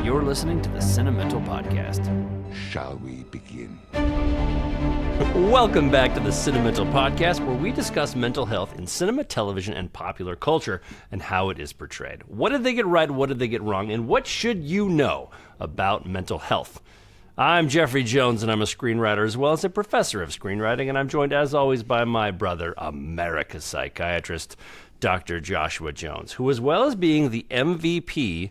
You're listening to the Cinemental Podcast. Shall we begin? Welcome back to the Cinemental Podcast, where we discuss mental health in cinema, television, and popular culture, and how it is portrayed. What did they get right, what did they get wrong, and what should you know about mental health? I'm Jeffrey Jones, and I'm a screenwriter as well as a professor of screenwriting, and I'm joined, as always, by my brother, America's psychiatrist, Dr. Joshua Jones, who, as well as being the MVP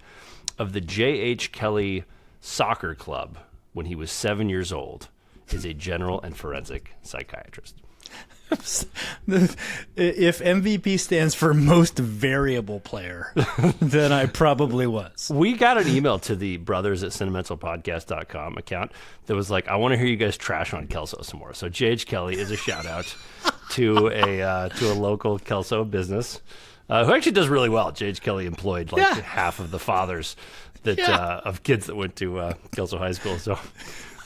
of the J.H. Kelly Soccer Club when he was 7 years old, is a general and forensic psychiatrist. If MVP stands for most variable player, then I probably was. We got an email to the brothers at cinementalpodcast.com account that was like, I want to hear you guys trash on Kelso some more. So J.H. Kelly is a shout out to a local Kelso business who actually does really well. J.H. Kelly employed half of the fathers that of kids that went to Kelso High School. So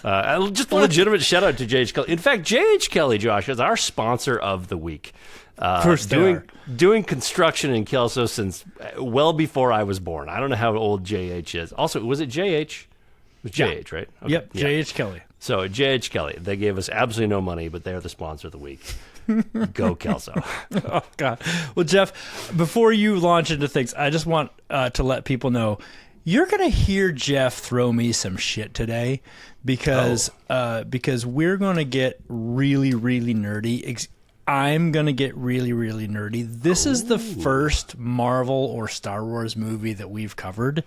just a legitimate shout out to J.H. Kelly. In fact, J.H. Kelly, Josh, is our sponsor of the week. Of course doing construction in Kelso since well before I was born. I don't know how old J.H. is. Also, was it J.H.? It was J.H., right? Okay. Yep, J.H. Kelly. So J.H. Kelly, they gave us absolutely no money, but they're the sponsor of the week. Go Kelso. Oh, God. Well, Jeff, before you launch into things, I just want to let people know, you're going to hear Jeff throw me some shit today because we're going to get really, really nerdy. I'm going to get really, really nerdy. This is the first Marvel or Star Wars movie that we've covered.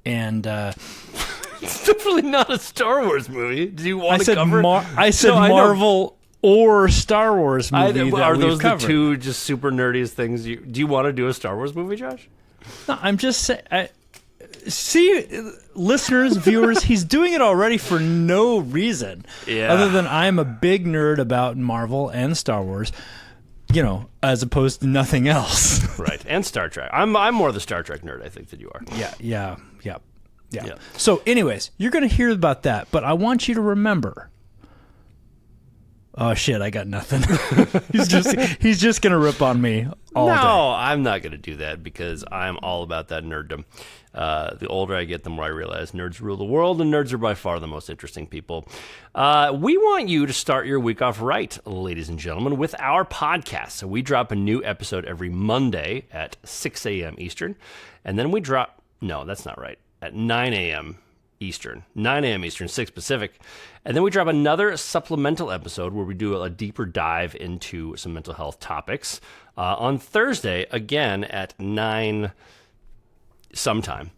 And it's definitely not a Star Wars movie. Do you want to cover it? I said Marvel or Star Wars movie. Are those the two just super nerdiest things? Do you want to do a Star Wars movie, Josh? No, I'm just saying. See, listeners, viewers, he's doing it already for no reason other than I'm a big nerd about Marvel and Star Wars, as opposed to nothing else. Right, and Star Trek. I'm more the Star Trek nerd, I think, than you are. Yeah. So, anyways, you're going to hear about that, but I want you to remember. Oh shit! I got nothing. he's just gonna rip on me all day. No, I'm not gonna do that because I'm all about that nerddom. The older I get, the more I realize nerds rule the world, and nerds are by far the most interesting people. We want you to start your week off right, ladies and gentlemen, with our podcast. So we drop a new episode every Monday at 6 a.m. Eastern, and then we drop. No, that's not right. At 9 a.m. Eastern, 9 a.m. Eastern, 6 Pacific. And then we drop another supplemental episode where we do a deeper dive into some mental health topics on Thursday, again at 9 sometime.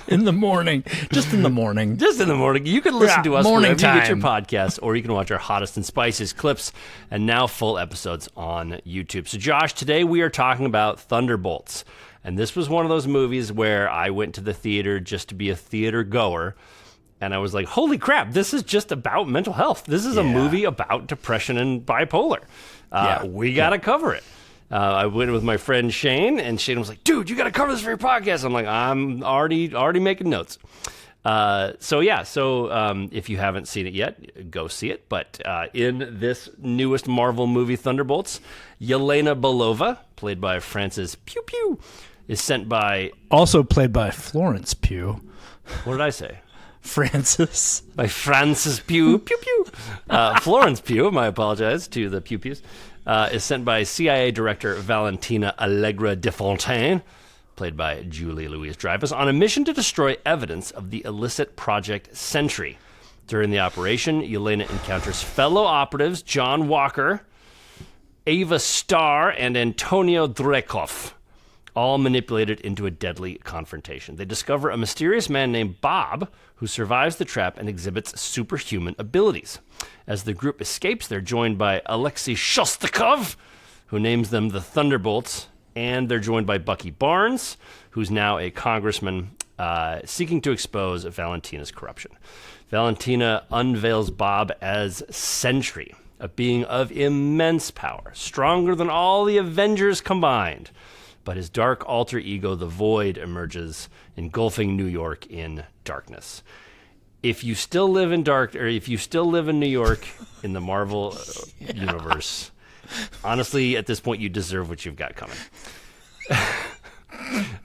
In the morning. Just in the morning. Just in the morning. You can listen to us wherever time. You get your podcast, or you can watch our hottest and spiciest clips and now full episodes on YouTube. So, Josh, today we are talking about Thunderbolts. And this was one of those movies where I went to the theater just to be a theater goer. And I was like, holy crap, this is just about mental health. This is a movie about depression and bipolar. We got to cover it. I went with my friend Shane, and Shane was like, dude, you got to cover this for your podcast. I'm like, I'm already making notes. So if you haven't seen it yet, go see it. But in this newest Marvel movie, Thunderbolts, Yelena Belova, played by Frances Pew Pew, is sent by... Also played by Florence Pugh. What did I say? Frances. By Frances Pew Pew Pew. Florence Pugh, I apologize to the Pew Pews, is sent by CIA Director Valentina Allegra de Fontaine, played by Julie Louis-Dreyfus, on a mission to destroy evidence of the illicit Project Sentry. During the operation, Yelena encounters fellow operatives John Walker, Ava Starr, and Antonio Dreykov, all manipulated into a deadly confrontation. They discover a mysterious man named Bob who survives the trap and exhibits superhuman abilities. As the group escapes, they're joined by Alexei Shostakov, who names them the Thunderbolts, and they're joined by Bucky Barnes, who's now a congressman seeking to expose Valentina's corruption. Valentina unveils Bob as Sentry, a being of immense power, stronger than all the Avengers combined. But his dark alter ego, the Void, emerges, engulfing New York in darkness. If you still live in New York in the Marvel universe, honestly, at this point, you deserve what you've got coming.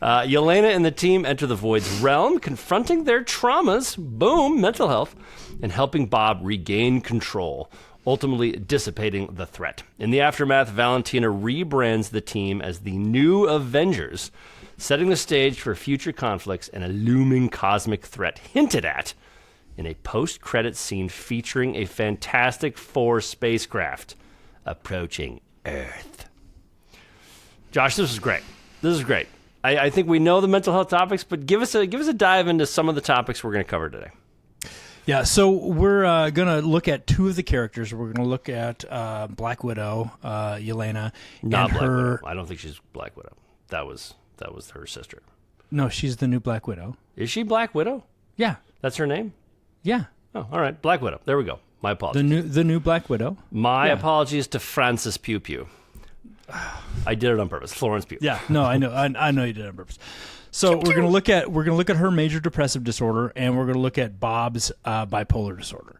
Yelena and the team enter the Void's realm, confronting their traumas, boom, mental health, and helping Bob regain control, ultimately dissipating the threat. In the aftermath, Valentina rebrands the team as the New Avengers, setting the stage for future conflicts and a looming cosmic threat hinted at in a post-credit scene featuring a Fantastic Four spacecraft approaching Earth. Josh, this is great. This is great. I think we know the mental health topics, but give us a dive into some of the topics we're going to cover today. Yeah, so we're going to look at two of the characters. We're going to look at Black Widow, Yelena, Not and Black her. Widow. I don't think she's Black Widow. That was her sister. No, she's the new Black Widow. Is she Black Widow? Yeah, That's her name? yeah. Oh, all right. Black Widow. There we go. My apologies. The new Black Widow. My yeah. apologies to Frances Pew Pew. I did it on purpose. Florence Pugh. Yeah, no, I know, I know you did it on purpose. So we're gonna look at her major depressive disorder, and we're gonna look at Bob's bipolar disorder.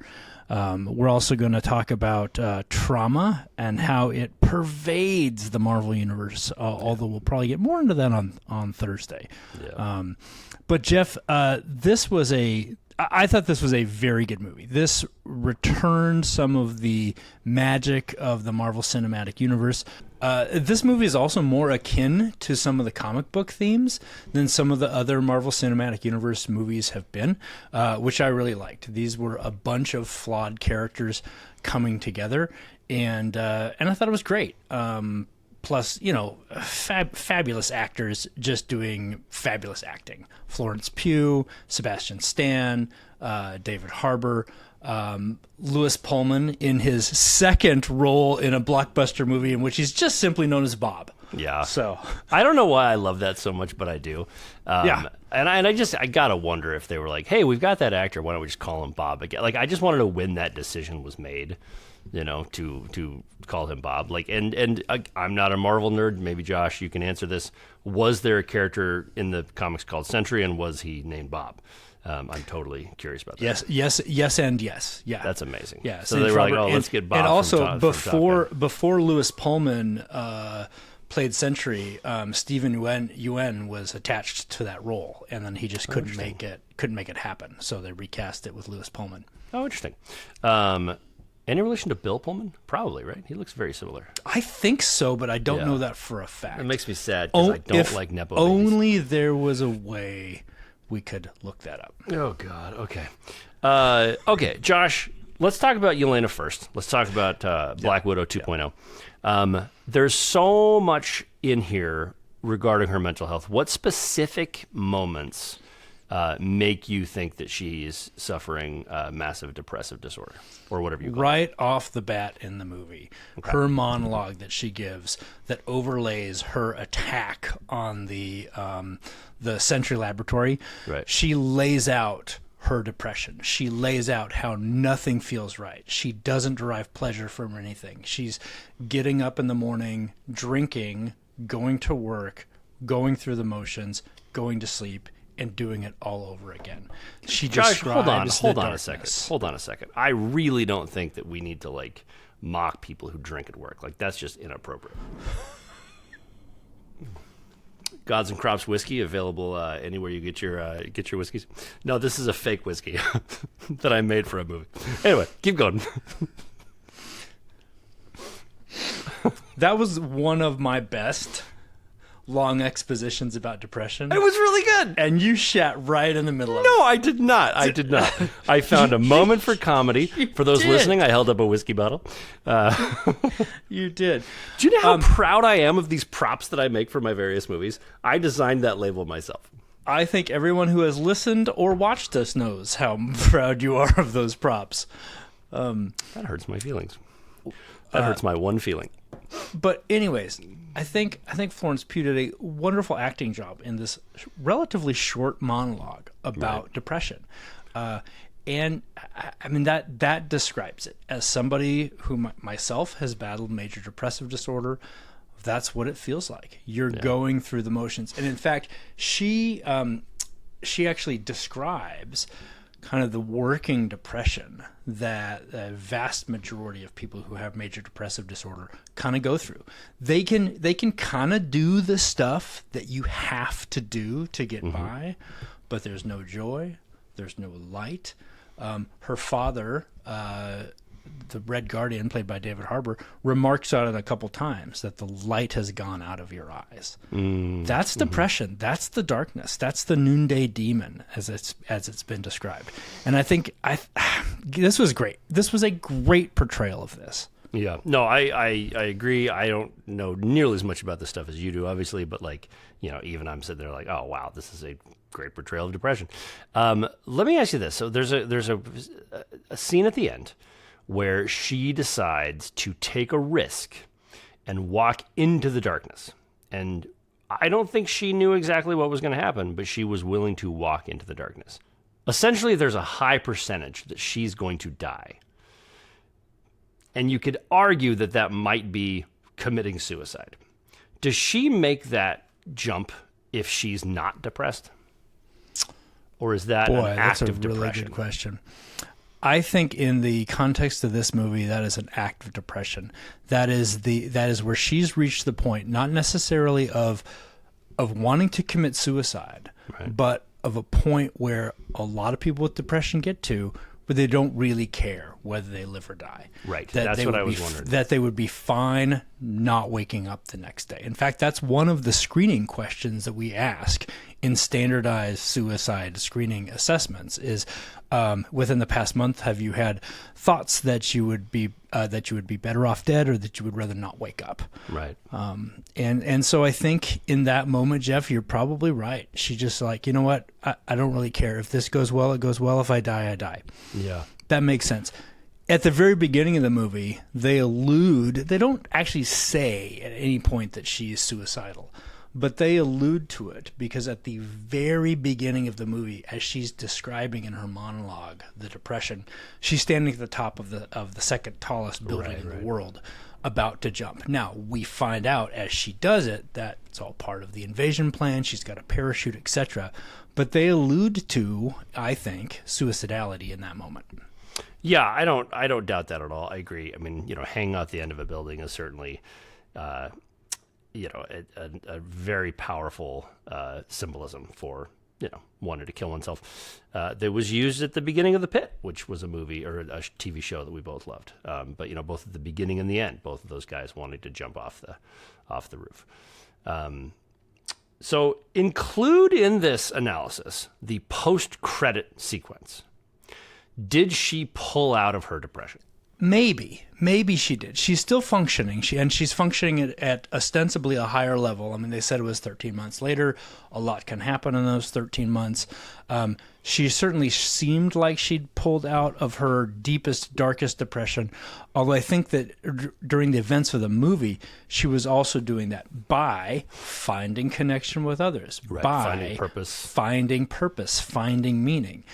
We're also going to talk about trauma and how it pervades the Marvel universe. Although we'll probably get more into that on Thursday. Yeah. But Jeff, I thought this was a very good movie. This returned some of the magic of the Marvel Cinematic Universe. This movie is also more akin to some of the comic book themes than some of the other Marvel Cinematic Universe movies have been, which I really liked. These were a bunch of flawed characters coming together, and I thought it was great. Plus, fabulous actors just doing fabulous acting. Florence Pugh, Sebastian Stan, David Harbour, Lewis Pullman in his second role in a blockbuster movie in which he's just simply known as Bob. Yeah. So I don't know why I love that so much, but I do. Yeah. And I gotta wonder if they were like, hey, we've got that actor. Why don't we just call him Bob again? Like, I just want to know when that decision was made, to call him Bob. Like, and I'm not a Marvel nerd. Maybe Josh, you can answer this. Was there a character in the comics called Sentry, and was he named Bob? I'm totally curious about that. Yes, and yes. Yeah. That's amazing. Yeah. So they were like, oh, let's get Bob. And also, from before Lewis Pullman played Sentry, Stephen Yuen was attached to that role, and then he just couldn't make it happen. So they recast it with Lewis Pullman. Oh, interesting. Any relation to Bill Pullman? Probably, right? He looks very similar. I think so, but I don't know that for a fact. It makes me sad because I don't like Nepo babies. Only there was a way we could look that up. Oh, God. Okay. Okay, Josh, let's talk about Yelena first. Let's talk about Black Widow 2.0. There's so much in here regarding her mental health. What specific moments make you think that she's suffering massive depressive disorder or whatever you call it? Right off the bat in the movie, her monologue that she gives that overlays her attack on the Sentry laboratory. Right. She lays out her depression. She lays out how nothing feels right. She doesn't derive pleasure from anything. She's getting up in the morning, drinking, going to work, going through the motions, going to sleep, and doing it all over again. She Josh, hold on a second. Hold on a second. I really don't think that we need to mock people who drink at work. Like, that's just inappropriate. Gods and Crops whiskey available anywhere you get your whiskeys. No, this is a fake whiskey that I made for a movie. Anyway, keep going. That was one of my best long expositions about depression. It was really good. And you shat right in the middle of it. No, I did not. I found a moment for comedy. For those listening, I held up a whiskey bottle. You did. Do you know how proud I am of these props that I make for my various movies? I designed that label myself. I think everyone who has listened or watched us knows how proud you are of those props. That hurts my feelings. That hurts my one feeling. But anyways, I think Florence Pugh did a wonderful acting job in this relatively short monologue about depression. And I mean, that describes it. As somebody who myself has battled major depressive disorder, that's what it feels like. You're going through the motions. And in fact, she actually describes kind of the working depression that a vast majority of people who have major depressive disorder kind of go through. They can kind of do the stuff that you have to do to get by, but there's no joy, there's no light. Her father, the Red Guardian, played by David Harbour, remarks on it a couple times that the light has gone out of your eyes. That's depression. That's the darkness. That's the noonday demon, as it's been described. And I think this was great. This was a great portrayal of this. Yeah, no, I agree. I don't know nearly as much about this stuff as you do, obviously, but like, you know, even I'm sitting there like, oh wow, this is a great portrayal of depression. Let me ask you this: so there's a scene at the end where she decides to take a risk and walk into the darkness, and I don't think she knew exactly what was going to happen, but she was willing to walk into the darkness. Essentially, there's a high percentage that she's going to die. And you could argue that that might be committing suicide. Does she make that jump if she's not depressed? Or is that an act of depression? That's a really good question. I think in the context of this movie, that is an act of depression. That is where she's reached the point, not necessarily of wanting to commit suicide, right, but of a point where a lot of people with depression get to, but they don't really care whether they live or die. Right. That's what I was wondering. That they would be fine not waking up the next day. In fact, that's one of the screening questions that we ask in standardized suicide screening assessments is, within the past month, have you had thoughts that you would be better off dead, or that you would rather not wake up? Right. And so I think in that moment, Jeff, you're probably right. She just like, you know what? I don't really care. If this goes well, it goes well. If I die, I die. Yeah. That makes sense. At the very beginning of the movie, they don't actually say at any point that she is suicidal, but they allude to it because at the very beginning of the movie, as she's describing in her monologue the depression, she's standing at the top of the second tallest building in the world, about to jump. Now, we find out as she does it that it's all part of the invasion plan. She's got a parachute, etc. But they allude to, I think, suicidality in that moment. Yeah, I don't doubt that at all. I agree. I mean, you know, hanging out the end of a building is certainly, you know, a very powerful symbolism for, you know, wanting to kill oneself. That was used at the beginning of The Pit, which was a movie or a TV show that we both loved. But you know, both at the beginning and the end, both of those guys wanted to jump off the roof. So include in this analysis the post-credit sequence. Did she pull out of her depression? Maybe she did. She's still functioning. She's functioning at ostensibly a higher level. I mean, they said it was 13 months later. A lot can happen in those 13 months. She certainly seemed like she'd pulled out of her deepest, darkest depression. Although I think that during the events of the movie, she was also doing that by finding connection with others, right, by finding purpose, finding meaning.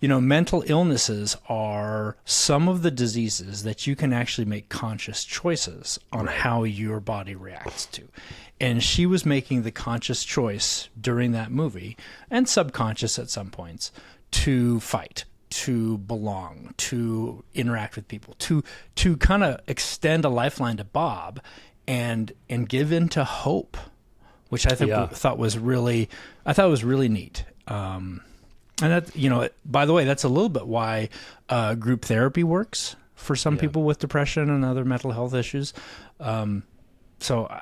You know, mental illnesses are some of the diseases that you can actually make conscious choices on how your body reacts to. And she was making the conscious choice during that movie, and subconscious at some points, to fight, to belong, to interact with people, to kind of extend a lifeline to Bob and give in to hope, which I think thought was really neat. And that, you know, by the way, that's a little bit why group therapy works for some people with depression and other mental health issues. So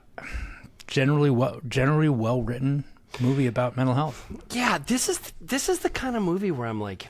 generally well written movie about mental health. Yeah, this is the kind of movie where I'm like,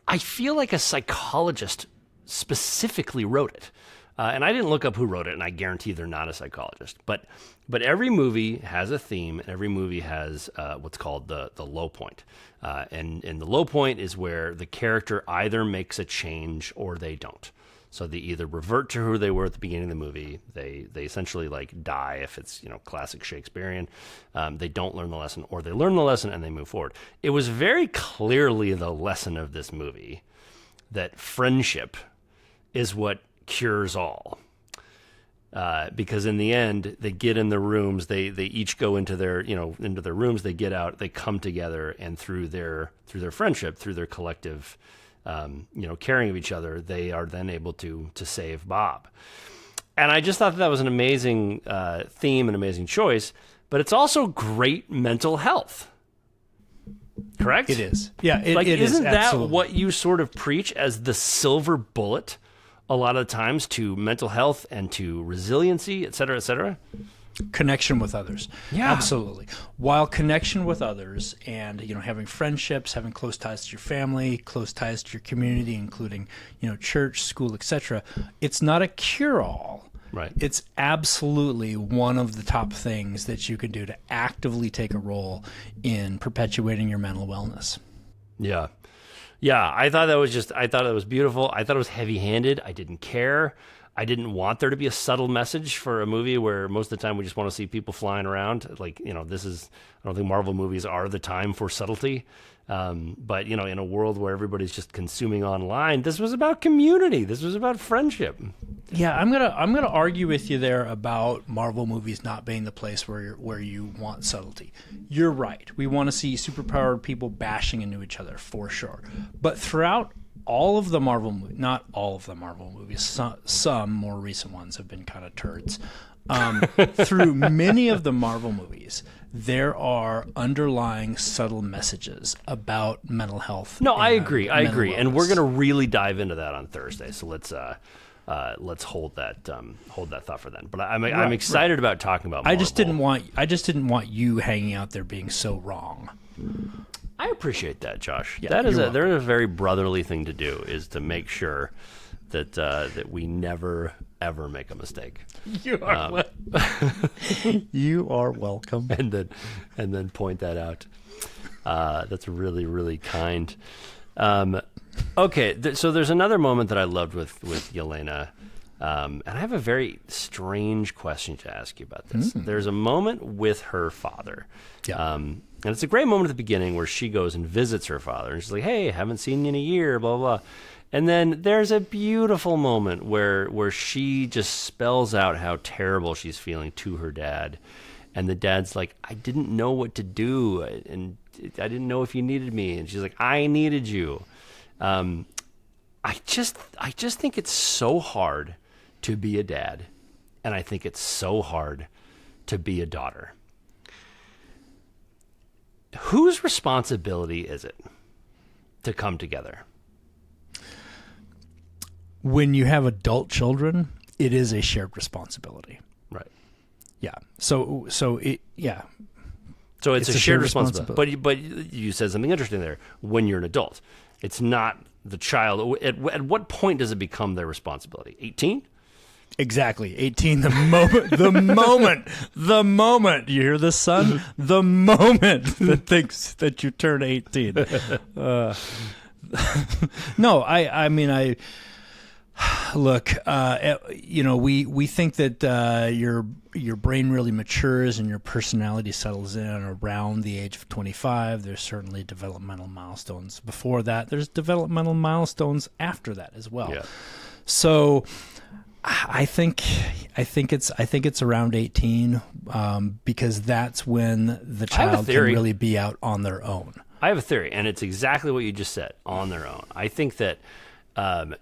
I feel like a psychologist specifically wrote it. And I didn't look up who wrote it, and I guarantee they're not a psychologist. But every movie has a theme, and every movie has what's called the low point. And the low point is where the character either makes a change or they don't. So they either revert to who they were at the beginning of the movie. They essentially like die if it's, you know, classic Shakespearean. They don't learn the lesson, or they learn the lesson and they move forward. It was very clearly the lesson of this movie that friendship is what cures all. because in the end they get in the rooms, they each go into their rooms, they get out, they come together, and through their friendship, through their collective caring of each other, they are then able to save Bob. And I just thought that was an amazing theme, an amazing choice, but it's also great mental health. Correct? It is. Yeah, isn't that absolutely what you sort of preach as the silver bullet a lot of the times to mental health and to resiliency, et cetera, et cetera? connection with others. Yeah. Absolutely. While connection with others and, having friendships, having close ties to your family, close ties to your community, including, church, school, etc., it's not a cure-all. Right. It's absolutely one of the top things that you can do to actively take a role in perpetuating your mental wellness. Yeah. Yeah, I thought it was beautiful. I thought it was heavy-handed. I didn't care. I didn't want there to be a subtle message for a movie where most of the time we just want to see people flying around. I don't think Marvel movies are the time for subtlety. But, in a world where everybody's just consuming online, this was about community. This was about friendship. Yeah, I'm gonna argue with you there about Marvel movies not being the place where you want subtlety. You're right. We want to see superpowered people bashing into each other for sure. But throughout all of the Marvel movies, not all of the Marvel movies, some more recent ones have been kind of turds. Through many of the Marvel movies, there are underlying subtle messages about mental health. No, I agree. Wellness. And we're going to really dive into that on Thursday. So let's hold that thought for then. But I'm excited about talking about Marvel. I just didn't want you hanging out there being so wrong. I appreciate that, Josh. Yeah, That is a very brotherly thing to do, is to make sure that we never ever make a mistake. You are you are welcome. And then point that out. That's really, really kind. Okay, so there's another moment that I loved with Yelena, and I have a very strange question to ask you about this. There's a moment with her father. Yeah. And it's a great moment at the beginning where she goes and visits her father, and she's like, "Hey, haven't seen you in a year," blah, blah, blah. And then there's a beautiful moment where she just spells out how terrible she's feeling to her dad. And the dad's like, "I didn't know what to do, and I didn't know if you needed me." And she's like, "I needed you." I just think it's so hard to be a dad, and I think it's so hard to be a daughter. Whose responsibility is it to come together? When you have adult children, it is a shared responsibility. Right. Yeah. So it's a shared responsibility. But you said something interesting there. When you're an adult, it's not the child. At what point does it become their responsibility? 18? Exactly. 18, the moment you hear this, son, the moment that thinks that you turn 18. No, I mean, look, we think that your brain really matures and your personality settles in around the age of 25. There's certainly developmental milestones before that. There's developmental milestones after that as well. Yeah. So I think it's around 18 because that's when the child can really be out on their own. I have a theory, and it's exactly what you just said, on their own. I think that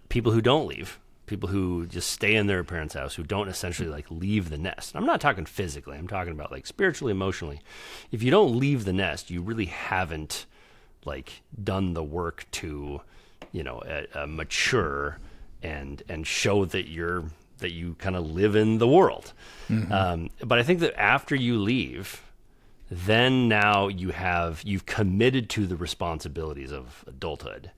people who don't leave, people who just stay in their parents' house, who don't essentially leave the nest. I'm not talking physically. I'm talking about spiritually, emotionally. If you don't leave the nest, you really haven't done the work to, mature and show that you kind of live in the world. Mm-hmm. But I think that after you leave, then now you've committed to the responsibilities of adulthood.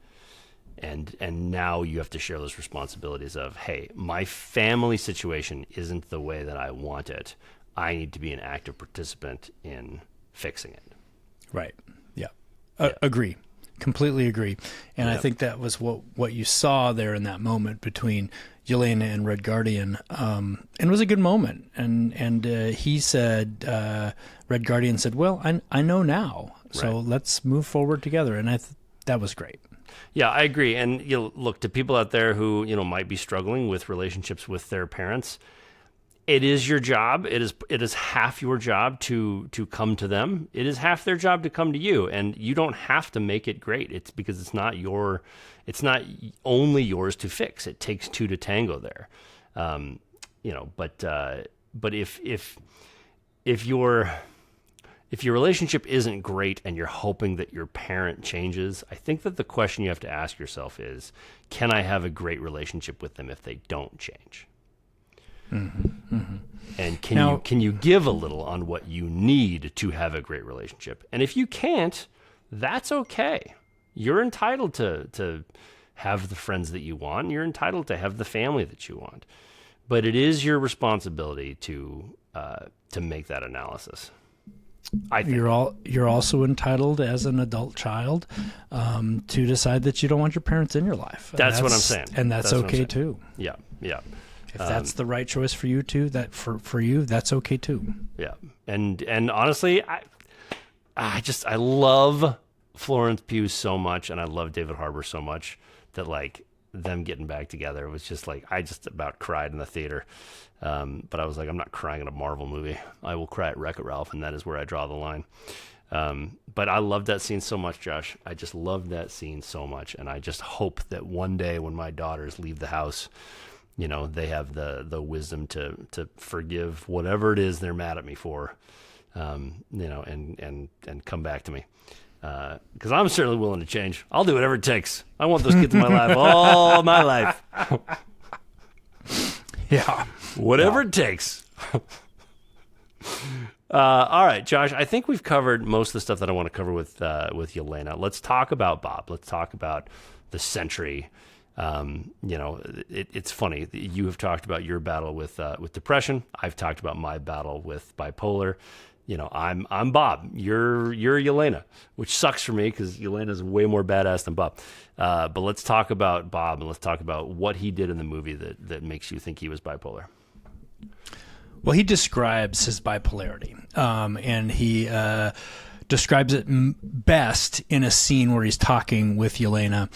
And now you have to share those responsibilities of, hey, my family situation isn't the way that I want it. I need to be an active participant in fixing it. Right. Yeah. Agree. Completely agree. And I think that was what you saw there in that moment between Yelena and Red Guardian. And it was a good moment. And he said, Red Guardian said, "Well, I know now. So let's move forward together." And that was great. Yeah, I agree. And look, to people out there who might be struggling with relationships with their parents, it is your job. It is half your job to come to them. It is half their job to come to you, and you don't have to make it great. It's because it's not only yours to fix. It takes two to tango there. But if your relationship isn't great and you're hoping that your parent changes, I think that the question you have to ask yourself is, can I have a great relationship with them if they don't change? Mm-hmm, mm-hmm. And can you give a little on what you need to have a great relationship? And if you can't, that's okay. You're entitled to have the friends that you want. And you're entitled to have the family that you want. But it is your responsibility to make that analysis. I think you're also entitled as an adult child to decide that you don't want your parents in your life. That's what I'm saying, and that's okay too. Yeah. If that's the right choice for you too, that for you, that's okay too. Yeah, and honestly, I love Florence Pugh so much, and I love David Harbour so much that like them getting back together was just like I just about cried in the theater. But I was like, I'm not crying in a Marvel movie. I will cry at Wreck-It Ralph, and that is where I draw the line. But I love that scene so much, Josh. I just love that scene so much, and I just hope that one day when my daughters leave the house, you know, they have the wisdom to forgive whatever it is they're mad at me for, you know, and come back to me. Because I'm certainly willing to change. I'll do whatever it takes. I want those kids in my life all my life. Yeah. Whatever it takes. All right, Josh, I think we've covered most of the stuff that I want to cover with Yelena. Let's talk about Bob. Let's talk about the Sentry. You know, it's funny. You have talked about your battle with depression. I've talked about my battle with bipolar. You know, I'm Bob. You're Yelena, which sucks for me because Yelena's way more badass than Bob. But let's talk about Bob, and let's talk about what he did in the movie that makes you think he was bipolar. Well, he describes his bipolarity, and he describes it best in a scene where he's talking with Yelena,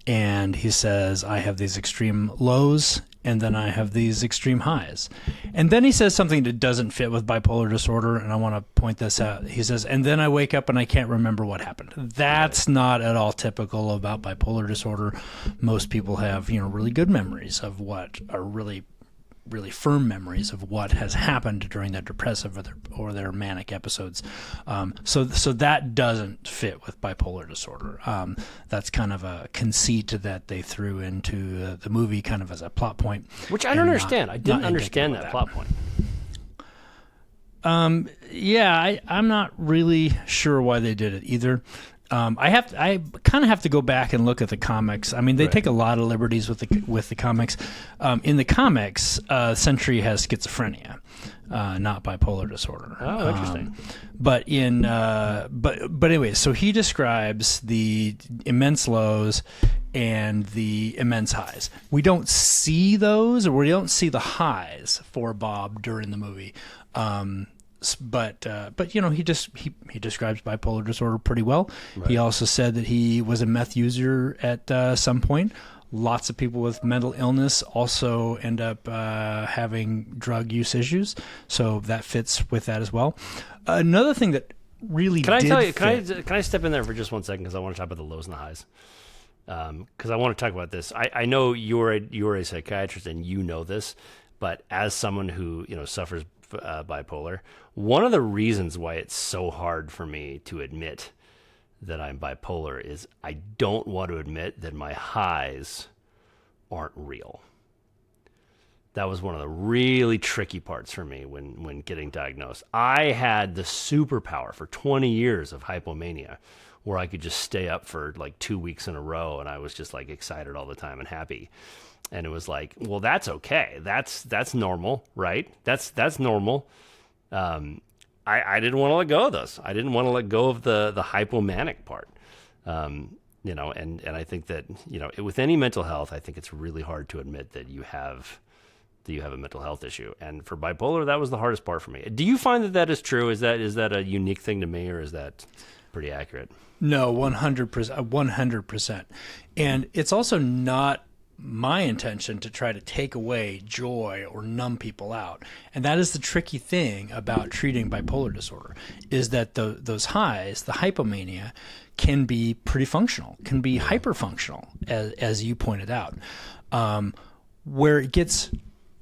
and he says, I have these extreme lows, and then I have these extreme highs. And then he says something that doesn't fit with bipolar disorder, and I want to point this out. He says, and then I wake up and I can't remember what happened. That's not at all typical about bipolar disorder. Most people have, you know, really good memories of what are really firm memories of what has happened during their depressive or their manic episodes. So that doesn't fit with bipolar disorder. That's kind of a conceit that they threw into the movie kind of as a plot point. Which I don't understand. I didn't understand that plot point. Yeah, I'm not really sure why they did it either. I kind of have to go back and look at the comics. I mean, they take a lot of liberties with the comics. In the comics, Sentry has schizophrenia, not bipolar disorder. Oh, interesting. But anyway, so he describes the immense lows and the immense highs. We don't see those, or we don't see the highs for Bob during the movie. But you know, he describes bipolar disorder pretty well. Right. He also said that he was a meth user at some point. Lots of people with mental illness also end up having drug use issues, so that fits with that as well. Another thing that really can I step in there for just 1 second because I want to talk about the lows and the highs. Because I want to talk about this. I know you're a psychiatrist and you know this, but as someone who, you know, suffers bipolar, one of the reasons why it's so hard for me to admit that I'm bipolar is I don't want to admit that my highs aren't real. That was one of the really tricky parts for me when getting diagnosed. I had the superpower for 20 years of hypomania where I could just stay up for like 2 weeks in a row and I was just like excited all the time and happy. And it was like, well, that's okay. That's normal, right? That's normal. I didn't want to let go of those. I didn't want to let go of the hypomanic part. You know, and I think that, you know, with any mental health, I think it's really hard to admit that you have a mental health issue. And for bipolar, that was the hardest part for me. Do you find that is true? Is that a unique thing to me, or is that pretty accurate? No, 100%. 100%. And it's also not my intention to try to take away joy or numb people out. And that is the tricky thing about treating bipolar disorder, is that those highs, the hypomania, can be pretty functional, can be hyperfunctional, as you pointed out. Where it gets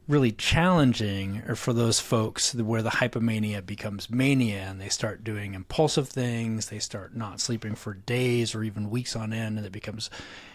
really challenging are for those folks where the hypomania becomes mania and they start doing impulsive things, they start not sleeping for days or even weeks on end, and it becomes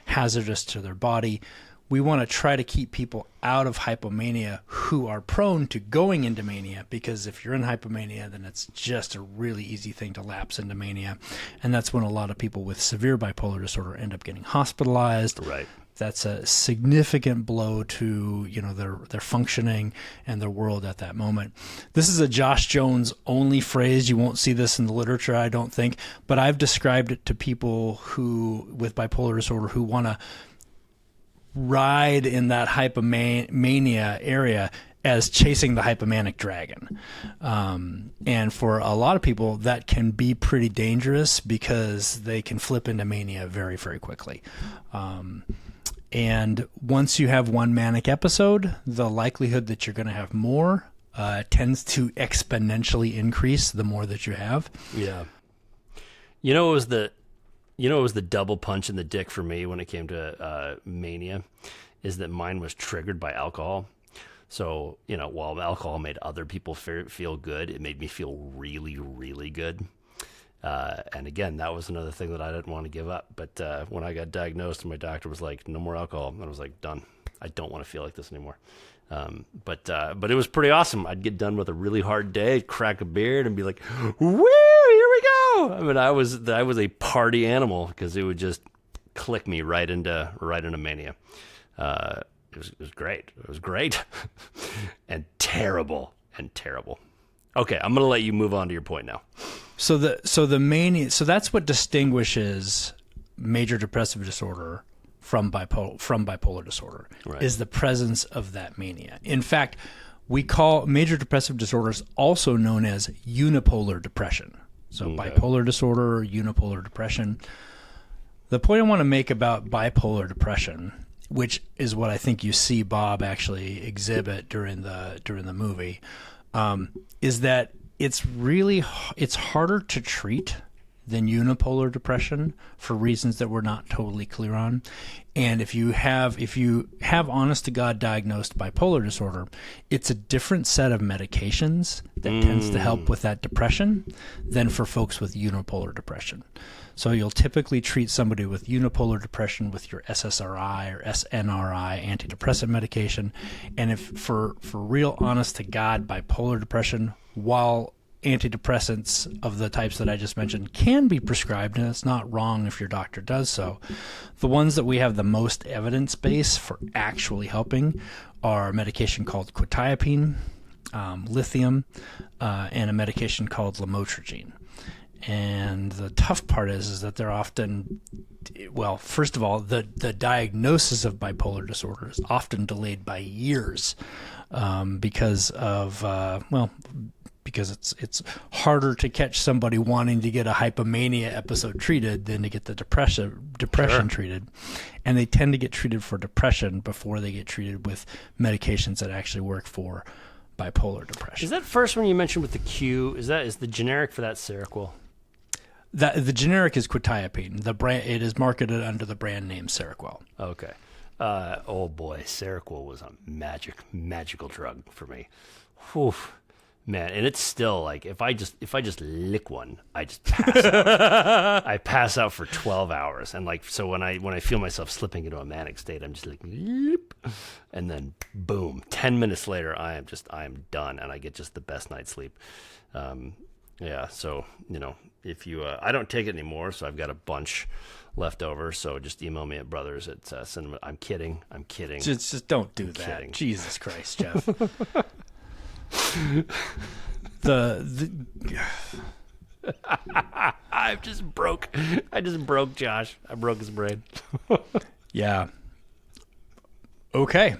hazardous to their body. We want to try to keep people out of hypomania who are prone to going into mania, because if you're in hypomania, then it's just a really easy thing to lapse into mania. And that's when a lot of people with severe bipolar disorder end up getting hospitalized. Right. That's a significant blow to, you know, their functioning and their world at that moment. This is a Josh Jones only phrase. You won't see this in the literature, I don't think, but I've described it to people who with bipolar disorder who want to ride in that hypomania area as chasing the hypomanic dragon. And for a lot of people, that can be pretty dangerous because they can flip into mania very, very quickly. And once you have one manic episode, the likelihood that you're going to have more tends to exponentially increase the more that you have. Yeah. You know, it was the double punch in the dick for me when it came to mania, is that mine was triggered by alcohol. So, you know, while alcohol made other people feel good, it made me feel really, really good. And again, that was another thing that I didn't want to give up. But when I got diagnosed and my doctor was like, no more alcohol, and I was like, done. I don't want to feel like this anymore. But it was pretty awesome. I'd get done with a really hard day, I'd crack a beer and be like, woo, here we go. I mean, I was a party animal because it would just click me right into mania. It was great. It was great and terrible. Okay, I'm going to let you move on to your point now. So the mania, so that's what distinguishes major depressive disorder from bipolar disorder, right, is the presence of that mania. In fact, we call major depressive disorders also known as unipolar depression. So bipolar disorder, unipolar depression. The point I want to make about bipolar depression, which is what I think you see Bob actually exhibit during the movie, is that it's harder to treat than unipolar depression for reasons that we're not totally clear on. And if you have honest to God diagnosed bipolar disorder, it's a different set of medications that tends to help with that depression than for folks with unipolar depression. So you'll typically treat somebody with unipolar depression with your SSRI or SNRI antidepressant medication. And if for real honest to God bipolar depression, while antidepressants of the types that I just mentioned can be prescribed, and it's not wrong if your doctor does so, the ones that we have the most evidence base for actually helping are a medication called quetiapine, lithium, and a medication called lamotrigine. And the tough part is that they're often, well, first of all, the diagnosis of bipolar disorder is often delayed by years because it's harder to catch somebody wanting to get a hypomania episode treated than to get the depression Sure. treated. And they tend to get treated for depression before they get treated with medications that actually work for bipolar depression. Is that first one you mentioned with the Q? Is the generic for that Seroquel? The generic is quetiapine. The brand, it is marketed under the brand name Seroquel. Okay. Oh boy, Seroquel was a magical drug for me. Whew. Man, and it's still like if I just lick one, I just pass out. I pass out for 12 hours, and like so when I feel myself slipping into a manic state, I'm just like, leap, and then boom, 10 minutes later, I am done, and I get just the best night's sleep. Yeah, so you know, if you I don't take it anymore, so I've got a bunch left over. So just email me at brothers at Cinemental. I'm kidding. Just don't do that. Kidding. Jesus Christ, Jeff. I just broke Josh. I broke his brain. Yeah. Okay.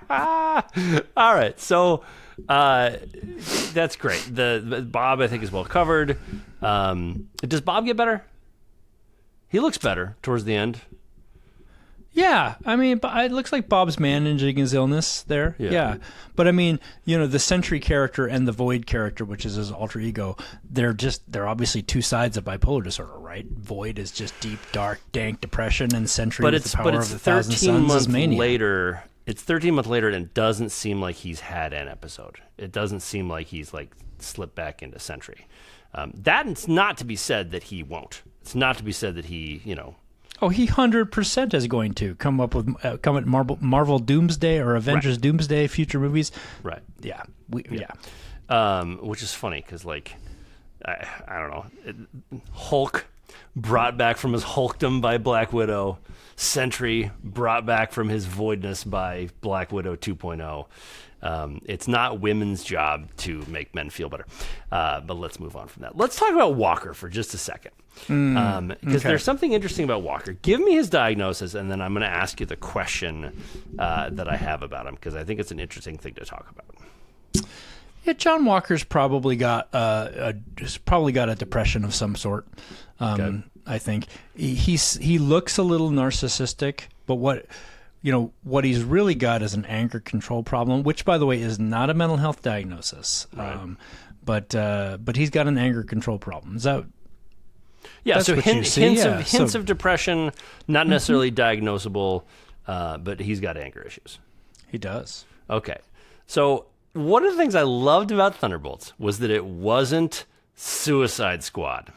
All right. So that's great. The Bob, I think, is well covered. Does Bob get better? He looks better towards the end. Yeah, I mean, it looks like Bob's managing his illness there. Yeah. But I mean, the Sentry character and the Void character, which is his alter ego, they're obviously two sides of bipolar disorder, right? Void is just deep, dark, dank depression, and Sentry is the power of the thousand suns is mania. Later. It's 13 months later, and it doesn't seem like he's had an episode. It doesn't seem like he's like slipped back into Sentry. That's not to be said that he won't. It's not to be said that he, Oh, he 100% is going to come at Marvel Doomsday or Avengers Doomsday future movies. Right. Yeah. Which is funny because, like, I don't know. Hulk brought back from his Hulkdom by Black Widow. Sentry brought back from his voidness by Black Widow 2.0. It's not women's job to make men feel better. But let's move on from that. Let's talk about Walker for just a second. Because there's something interesting about Walker. Give me his diagnosis, and then I'm going to ask you the question that I have about him, because I think it's an interesting thing to talk about. Yeah, John Walker's probably got a depression of some sort. I think he looks a little narcissistic, but what he's really got is an anger control problem, which, by the way, is not a mental health diagnosis. Right. But he's got an anger control problem. Is that? Yeah. That's so what you see? hints of depression, not necessarily diagnosable, but he's got anger issues. He does. Okay. So one of the things I loved about Thunderbolts was that it wasn't Suicide Squad.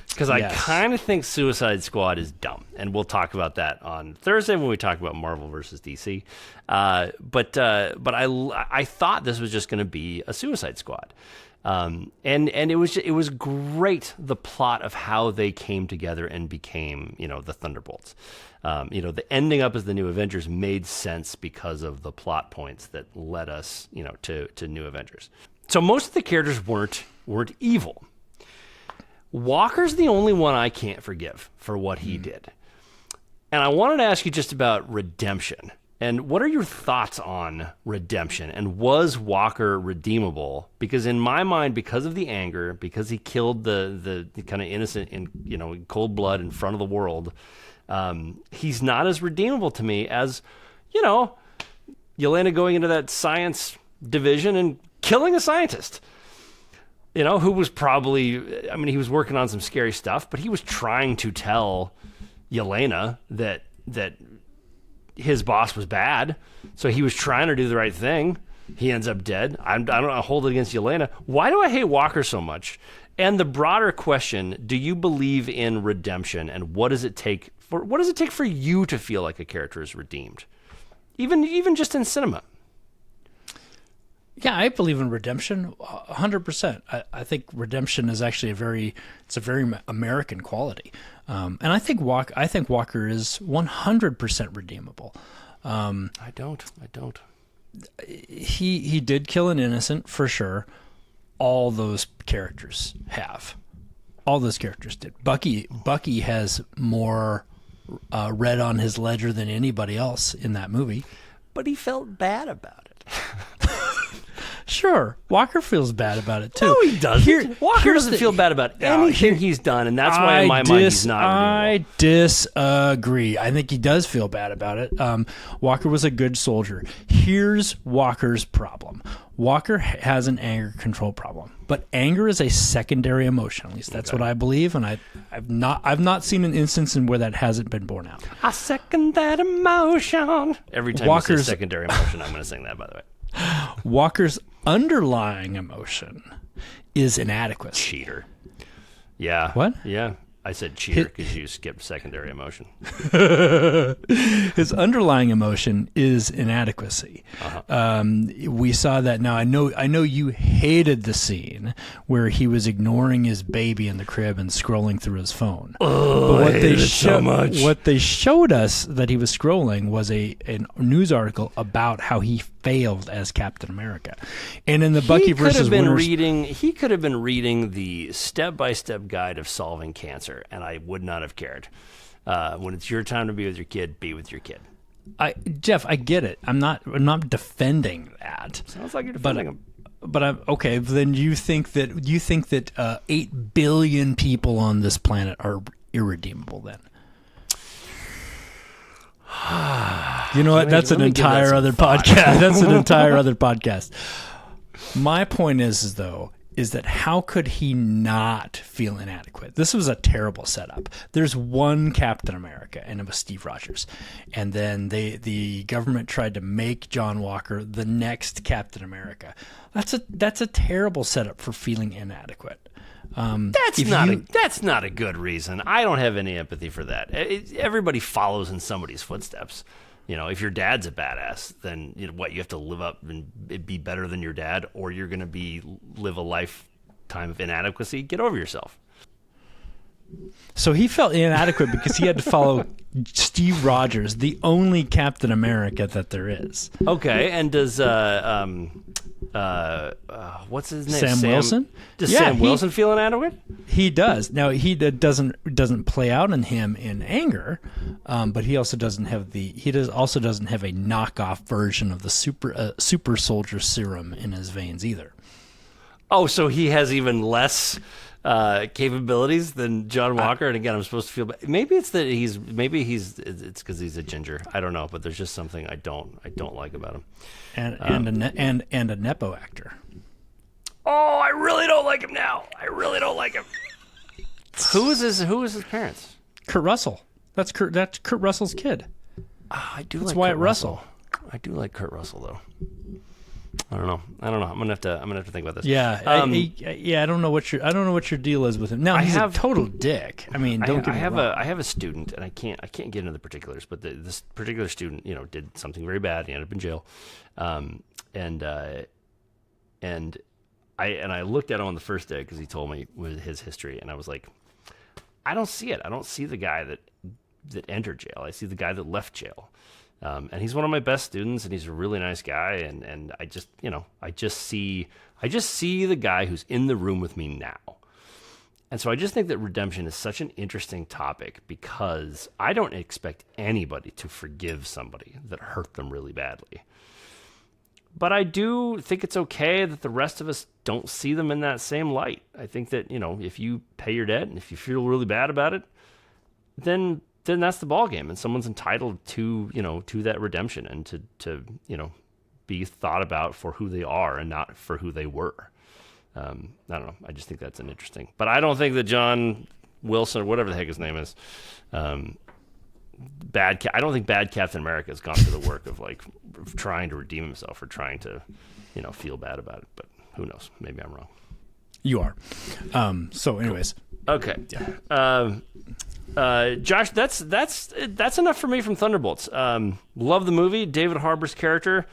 Because I kind of think Suicide Squad is dumb, and we'll talk about that on Thursday when we talk about Marvel versus DC. But I thought this was just going to be a Suicide Squad, and it was great, the plot of how they came together and became the Thunderbolts. The ending up as the New Avengers made sense because of the plot points that led us to New Avengers. So most of the characters weren't evil. Walker's the only one I can't forgive for what he did. And I wanted to ask you just about redemption. And what are your thoughts on redemption? And was Walker redeemable? Because in my mind, because of the anger, because he killed the kind of innocent in cold blood in front of the world, he's not as redeemable to me as, Yelena going into that science division and killing a scientist. Who was probably, he was working on some scary stuff, but he was trying to tell Yelena that his boss was bad. So he was trying to do the right thing. He ends up dead. I don't hold it against Yelena. Why do I hate Walker so much? And the broader question, do you believe in redemption, and what does it take for you to feel like a character is redeemed? Even just in cinema. Yeah, I believe in redemption 100%. I think redemption is actually a very American quality. And I think Walker is 100% redeemable. I don't. He did kill an innocent, for sure. All those characters have. All those characters did. Bucky has more red on his ledger than anybody else in that movie. But he felt bad about it. Sure, Walker feels bad about it too. No, he doesn't. Walker doesn't feel bad about anything he's done, and that's why in my mind he's not redeemable. I disagree. I think he does feel bad about it. Walker was a good soldier. Here's Walker's problem. Walker has an anger control problem, but anger is a secondary emotion. At least that's what I believe, and I've not seen an instance in where that hasn't been borne out. I second that emotion. Every time you say secondary emotion, I'm going to sing that, by the way. Walker's underlying emotion is inadequacy. Cheater. Yeah. What? Yeah. I said cheater because you skipped secondary emotion. His underlying emotion is inadequacy. Uh-huh. We saw that. Now I know you hated the scene where he was ignoring his baby in the crib and scrolling through his phone. Oh, but I hate it so much. What they showed us that he was scrolling was a news article about how he failed as Captain America. And in the Bucky versus Winter... He could have been reading the step-by-step guide of solving cancer, and I would not have cared. When it's your time to be with your kid, be with your kid. Jeff, I get it. I'm not defending that. Sounds like you're defending him. But I'm okay. Then you think that 8 billion people on this planet are irredeemable? Then You know what? That's an entire other podcast. That's an entire other podcast. My point is that how could he not feel inadequate? This was a terrible setup. There's one Captain America, and it was Steve Rogers. And then the government tried to make John Walker the next Captain America. That's a terrible setup for feeling inadequate. That's not a good reason. I don't have any empathy for that. Everybody follows in somebody's footsteps. You know, if your dad's a badass, then you have to live up and be better than your dad, or you're going to live a lifetime of inadequacy. Get over yourself. So he felt inadequate because he had to follow Steve Rogers, the only Captain America that there is. Okay, and does what's his name? Sam Wilson? Does Sam Wilson feel inadequate? He does. Now he doesn't play out in him in anger, but he also doesn't have a knockoff version of the super soldier serum in his veins either. Oh, so he has even less capabilities than John Walker. And again, I'm supposed to feel bad. Maybe it's that it's because he's a ginger. I don't know, but there's just something I don't like about him. And a nepo actor. Oh, I really don't like him now. I really don't like him. Who is his parents? Kurt Russell. That's Kurt Russell's kid. I do. That's like Wyatt Kurt Russell. I do like Kurt Russell though. I don't know. I'm gonna have to think about this. Yeah, I don't know what your deal is with him. Now he's a total dick. I mean, don't get me wrong. I have a student, and I can't get into the particulars, but this particular student, did something very bad. He ended up in jail, and I looked at him on the first day because he told me his history, and I was like, I don't see it. I don't see the guy that entered jail. I see the guy that left jail. And he's one of my best students, and he's a really nice guy. And I just see the guy who's in the room with me now. And so I just think that redemption is such an interesting topic because I don't expect anybody to forgive somebody that hurt them really badly. But I do think it's okay that the rest of us don't see them in that same light. I think that, if you pay your debt and if you feel really bad about it, then that's the ball game, and someone's entitled to that redemption and to be thought about for who they are and not for who they were. I don't know. I just think that's an interesting. But I don't think that John Wilson or whatever the heck his name is, I don't think bad Captain America has gone through the work of trying to redeem himself or trying to feel bad about it. But who knows? Maybe I'm wrong. You are. So, anyways. Okay. Yeah. Josh, that's enough for me from Thunderbolts. Love the movie. David Harbour's character.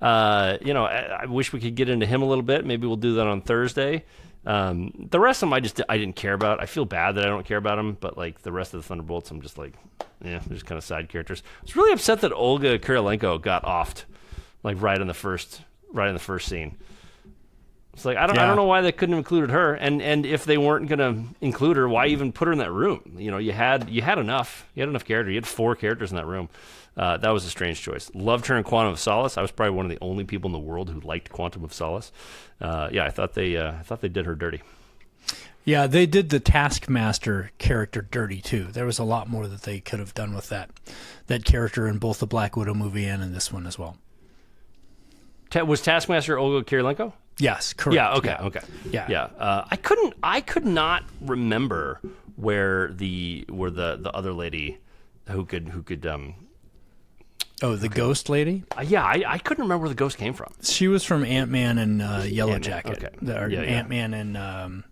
I wish we could get into him a little bit. Maybe we'll do that on Thursday. The rest of them I didn't care about. I feel bad that I don't care about them, but the rest of the Thunderbolts, I'm just they're just kind of side characters. I was really upset that Olga Kurylenko got offed, right in the first scene. It's I don't know why they couldn't have included her, and if they weren't going to include her, why even put her in that room? You had enough. You had enough character. You had 4 characters in that room. That was a strange choice. Loved her in Quantum of Solace. I was probably one of the only people in the world who liked Quantum of Solace. I thought they did her dirty. Yeah, they did the Taskmaster character dirty too. There was a lot more that they could have done with that character in both the Black Widow movie and in this one as well. Was Taskmaster Olga Kurylenko? Yes, correct. Yeah. Okay. Yeah. Okay. Yeah. I could not remember where the other lady who could. The ghost lady. I couldn't remember where the ghost came from. She was from Ant-Man and Yellow Jacket. Okay. Ant-Man and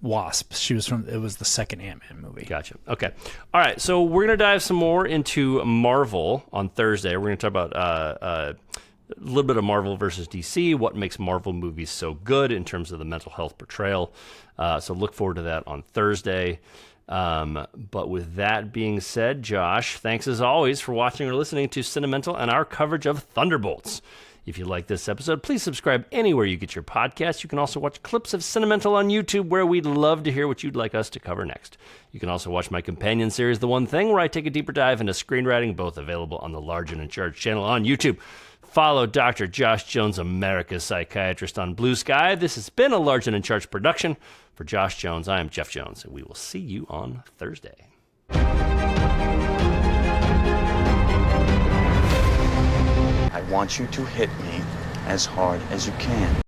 Wasp. It was the second Ant-Man movie. Gotcha. Okay. All right. So we're gonna dive some more into Marvel on Thursday. We're gonna talk about a little bit of Marvel versus DC, what makes Marvel movies so good in terms of the mental health portrayal. So look forward to that on Thursday. But with that being said, Josh, thanks as always for watching or listening to Cinemental and our coverage of Thunderbolts. If you like this episode, please subscribe anywhere you get your podcasts. You can also watch clips of Cinemental on YouTube, where we'd love to hear what you'd like us to cover next. You can also watch my companion series, The One Thing, where I take a deeper dive into screenwriting, both available on the Large and in Charge channel on YouTube. Follow Dr. Josh Jones, America's Psychiatrist, on Blue Sky. This has been a Large and in Charge production. For Josh Jones, I am Jeff Jones, and we will see you on Thursday. I want you to hit me as hard as you can.